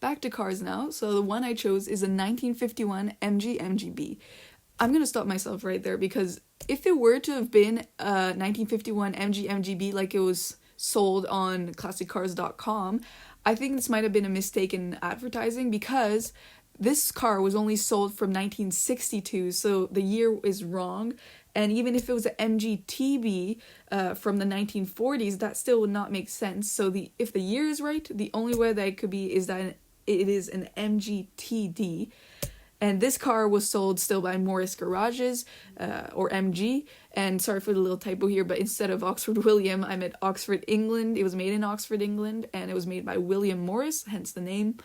back to cars now. So the one I chose is a 1951 MG MGB. I'm going to stop myself right there because if it were to have been a 1951 MG MGB like it was sold on ClassicCars.com, I think this might have been a mistake in advertising because this car was only sold from 1962, so the year is wrong. And even if it was an MGTB from the 1940s, that still would not make sense. So if the year is right, the only way that it could be is that it is an MGTD. And this car was sold still by Morris Garages, or MG. And sorry for the little typo here, but instead of Oxford William, I meant Oxford, England. It was made in Oxford, England, and it was made by William Morris, hence the name.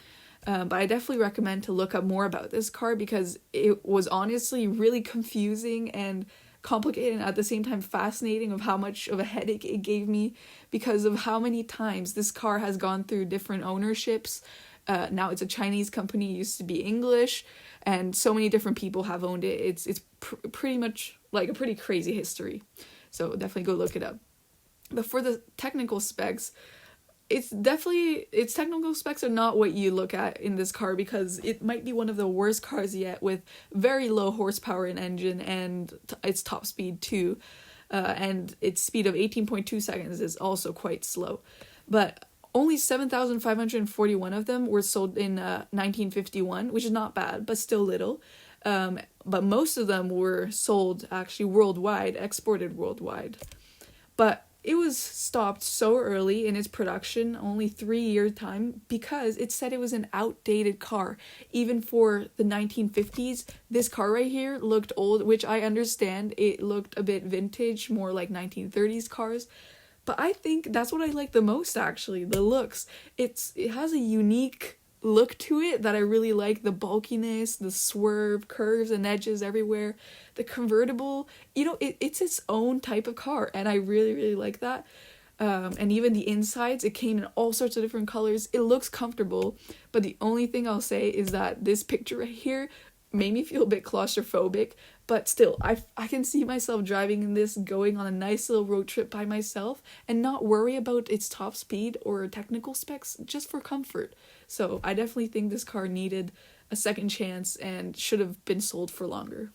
But I definitely recommend to look up more about this car because it was honestly really confusing and complicated and at the same time fascinating of how much of a headache it gave me because of how many times this car has gone through different ownerships. Now it's a Chinese company, it used to be English, and so many different people have owned it. It's pretty much like a pretty crazy history. So definitely go look it up. But for the technical specs, its technical specs are not what you look at in this car because it might be one of the worst cars yet with very low horsepower in engine and its top speed too. And its speed of 18.2 seconds is also quite slow. But only 7,541 of them were sold in 1951, which is not bad, but still little. But most of them were sold actually worldwide, exported worldwide. But it was stopped so early in its production, only 3-year time, because it said it was an outdated car. Even for the 1950s, this car right here looked old, which I understand. It looked a bit vintage, more like 1930s cars. But I think that's what I like the most, actually, the looks. It has a unique look to it that I really like. The bulkiness, the swerve, curves and edges everywhere. The convertible, it's its own type of car, and I really, really like that. And even the insides, it came in all sorts of different colors. It looks comfortable, but the only thing I'll say is that this picture right here made me feel a bit claustrophobic, but still, I can see myself driving in this, going on a nice little road trip by myself, and not worry about its top speed or technical specs, just for comfort. So I definitely think this car needed a second chance and should have been sold for longer.